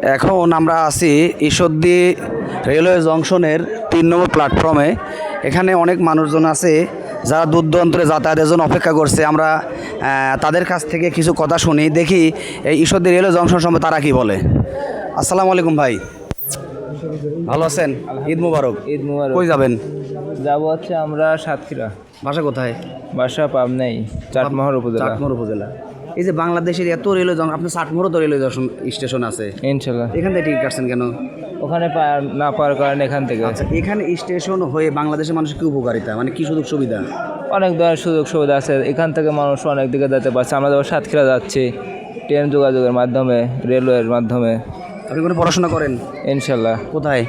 এখন আমরা আছি ঈশ্বরদী রেলওয়ে জংশনের 3 নম্বর প্ল্যাটফর্মে। এখানে অনেক মানুষজন আছে যারা দূর দূরান্তরে যাতায়াতের জন্য অপেক্ষা করছে। আমরা তাদের কাছ থেকে কিছু কথা শুনি, দেখি এই ঈশ্বরদী রেলওয়ে জংশন সম্পর্কে তারা কি বলে। আসসালামু আলাইকুম ভাই, ভালো আছেন? ঈদ মুবারক। ঈদ মুবারক। কই যাবেন? যাবো হচ্ছে আমরা সাতক্ষীরা। বাসা কোথায়? বাসা পাবনাই, চাটমোহর উপজেলা। চাটমোহর উপজেলা। এই যে বাংলাদেশের এত রেলওয়ে জংশন, আপনি চাটমোহরও তো রেলওয়ে স্টেশন আছে, ইনশাল্লাহ। এখান থেকে টিকিট কাটছেন কেন? ওখানে না পাওয়ার কারণে এখান থেকে। আচ্ছা, এখানে স্টেশন হয়ে বাংলাদেশের মানুষের কি উপকারিতা, মানে কি সুযোগ সুবিধা? অনেক ধরনের সুযোগ সুবিধা আছে, এখান থেকে মানুষ অনেক দিকে যেতে পারছে। আমরা যখন সাতক্ষীরা যাচ্ছি ট্রেন যোগাযোগের মাধ্যমে, রেলওয়ের মাধ্যমে। আপনি কোনো পড়াশোনা করেন? ইনশাল্লাহ। কোথায়?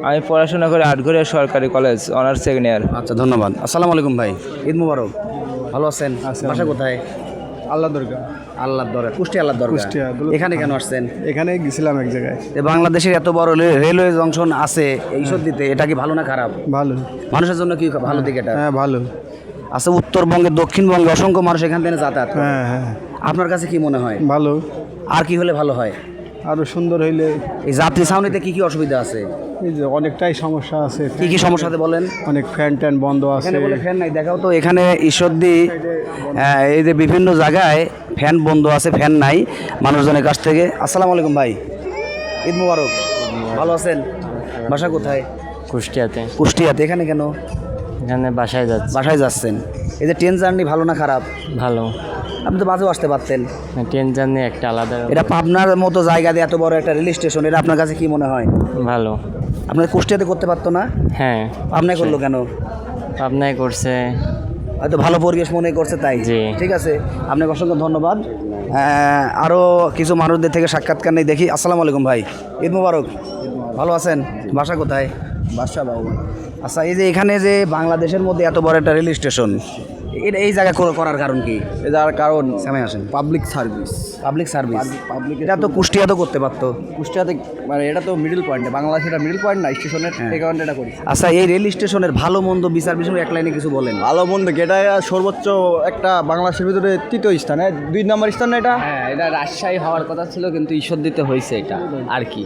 আমি পড়াশোনা করি আটঘরিয়া সরকারি কলেজ, অনার্স সেকেন্ড ইয়ার। আচ্ছা, ধন্যবাদ। আসসালামু আলাইকুম ভাই, ঈদ মুবারক। ভালো আছেন? বাসা কোথায়? আল্লাহ দরগা। আল্লাহর দরগা, কুষ্টিয়া আল্লাহর দরগা। কুষ্টিয়া। এখানে কেন আসছেন? এখানে গেছিলাম এক জায়গায়। বাংলাদেশের এত বড় রেলওয়ে জংশন আছে এই ঈশ্বরদীতে, এটা কি ভালো না খারাপ? ভালো। মানুষের জন্য কি ভালো দিক এটা? হ্যাঁ, ভালো। আচ্ছা, উত্তরবঙ্গে দক্ষিণবঙ্গে অসংখ্য মানুষ এখান থেকে যাতায়াত করে। হ্যাঁ হ্যাঁ, আপনার কাছে কি মনে হয় ভালো। আর কি হলে ভালো হয়? আরো সুন্দর হইলে। এই যাত্রী ছাউনিতে কি কি অসুবিধা আছে? এই যে অনেকটাই সমস্যা আছে। কি কি সমস্যা আছে বলেন? অনেক ফ্যান ট্যান বন্ধ আছে। এখানে বলে ফ্যান নাই, দেখাও তো। এখানে ঈশ্বরদী এই যে বিভিন্ন জায়গায় ফ্যান বন্ধ আছে, ফ্যান নাই মানুষজনের কাছ থেকে। আসসালামু আলাইকুম ভাই, ঈদ মুবারক। ভালো আছেন? বাসা কোথায়? কুষ্টিয়াতে। কুষ্টিয়াতে। এখানে কেন? এখানে বাসায় যাচ্ছি। বাসায় যাচ্ছেন। এই যে ট্রেন জার্নি ভালো না খারাপ? ভালো। আপনি তো বাসেও আসতে পারতেন। ট্রেন জার্নি একটা আলাদা। এটা পাবনার মতো জায়গা দিয়ে এত বড় একটা রেল স্টেশন, এটা আপনার কাছে কি মনে হয়? ভালো। আপনার কুষ্টিয়াতে করতে পারতো না? হ্যাঁ। পাবনায় করলো কেন? পাবনায় করছে, হয়তো ভালো পরিবেশ মনে করছে তাই। জি। ঠিক আছে, আপনাকে অসংখ্য ধন্যবাদ। আরও কিছু মানুষদের থেকে সাক্ষাৎকার নেই, দেখি। আসসালামু আলাইকুম ভাই, ঈদ মুবারক। ভালো আছেন? বাসা কোথায়? বাসা বাবু। আচ্ছা, এই যে এখানে যে বাংলাদেশের মধ্যে এত বড় একটা রেল স্টেশন, এটা এই জায়গা করার কারণ কি? যার কারণ সামনে আসেন। Public service. Public service. Public এটা তো কুষ্টিয়া তো করতে পারতো। কুষ্টিয়াতে মানে এটা তো মিডল পয়েন্টে, বাংলাদেশের এটা মিডল পয়েন্ট না স্টেশনের, এই কারণে এটা করি। আচ্ছা, এই রেল স্টেশনের ভালো মন্দ বিচার বিষয় এক লাইনে কিছু বলেন। ভালো মন্দ এটা সর্বোচ্চ একটা বাংলাদেশের ভিতরে 3য় স্থানে, 2 নম্বর স্থান এটা। হ্যাঁ, এটা রাজশাহী হওয়ার কথা ছিল কিন্তু ঈশ্বরদীতে হয়েছে এটা আর কি।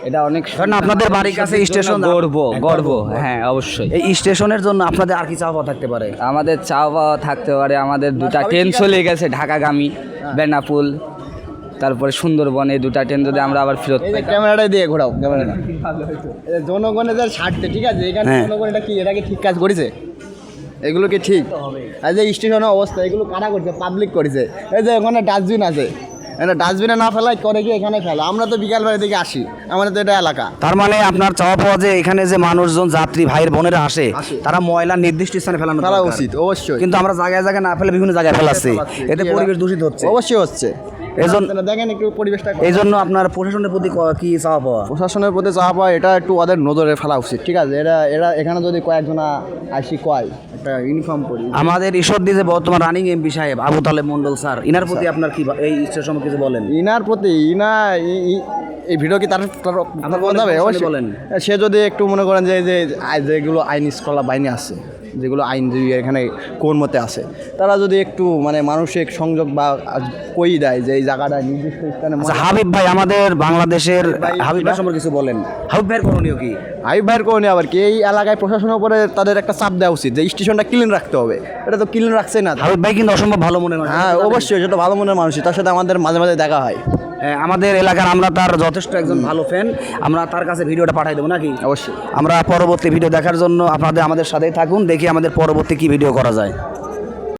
এটা অনেক কারণ আপনাদের বাড়ির কাছে স্টেশন, গর্ব। হ্যাঁ, অবশ্যই। এই স্টেশনের জন্য আপনাদের আর কি চাওয়া পাওয়া থাকতে পারে? আমাদের চাওয়া থাকতে পারে, আমাদের 2টা ট্রেন চলে গেছে ঢাকাগামী, বেনাপুল, তারপরে সুন্দরবন, এই 2টা ট্রেন যদি আমরা আবার ফেরত পাই। ক্যামেরাটাই দিয়ে ঘোরাও ক্যামেরাটা। জনগণের যার স্বার্থে, ঠিক আছে, এখানে হ্যাঁ। জনগণ এটা কি, এটা কি ঠিক কাজ করেছে? এগুলো কি ঠিক? আর যে স্টেশনের অবস্থা, এগুলো কারা করছে? পাবলিক করেছে। এই যে ওখানে ডাস্টবিন আছে, এটা ডাস্টবিনে না ফেলাই করে কি এখানে ফেলা। আমরা তো বিকালবেলা থেকে আসি, আমাদের তো এটা এলাকা। তার মানে আপনার চাওয়া পাওয়া যে এখানে যে মানুষজন যাত্রী ভাইয়ের বোনেরা আসে, তারা ময়লা নির্দিষ্ট স্থানে ফেলানো ফেলা দরকার। উচিত, অবশ্যই। কিন্তু আমরা জায়গায় জায়গায় না ফেলে বিভিন্ন জায়গায় ফেলাচ্ছি, এতে পরিবেশ দূষিত হচ্ছে। অবশ্যই হচ্ছে। এজন্য দেখেন একটু পরিবেশটা। এই জন্য আপনার প্রশাসনের প্রতি কি চাওয়া পাওয়া? প্রশাসনের প্রতি চাওয়া পাওয়া, এটা একটু ওদের নজরে ফেলা উচিত, ঠিক আছে। এরা এখানে যদি কয়েকজনা আসি কয় একটা ইউনিফর্ম পরি। আমাদের ঈশ্বরদী যে বর্তমান রানিং এমপি সাহেব আবু তালেব মন্ডল স্যার, ইনার প্রতি আপনার কি এই স্টেশন সম্পর্কে কিছু বলেন? ইনার প্রতি এই ভিডিও কি তার বলতে হবে? অবশ্যই বলেন। সে যদি একটু মনে করেন যে যেগুলো আইন শৃঙ্খলা বাহিনী আছে, যেগুলো আইনজীবী এখানে কোন মতে আছে, তারা যদি একটু মানে মানসিক সংযোগ বা কই দেয় যে এই জায়গাটা নির্দিষ্ট স্থানে। আচ্ছা, হাবিব ভাই, আমাদের বাংলাদেশের হাবিব ভাই সম্পর্কে কিছু বলেন। হাবিব ভাইয়ের করণীয় কি? হাবিব ভাইয়ের করণীয় আবার কি, এই এলাকায় প্রশাসনের উপরে তাদের একটা চাপ দেওয়া উচিত যে স্টেশনটা ক্লিন রাখতে হবে। এটা তো ক্লিন রাখছে না। হাবিব ভাই কিন্তু অসম্ভব ভালো মনের মানুষ। হ্যাঁ, অবশ্যই, সেটা ভালো মনের মানুষই। তার সাথে আমাদের মাঝে মাঝে দেখা হয়। আমাদের এলাকার আমরা তার যথেষ্ট একজন ভালো ফ্যান। আমরা তার কাছে ভিডিওটা পাঠাই দেবো নাকি? অবশ্যই। আমরা পরবর্তী ভিডিও দেখার জন্য আমাদের সাথেই থাকুন, দেখি আমাদের পরবর্তী কি ভিডিও করা যায়।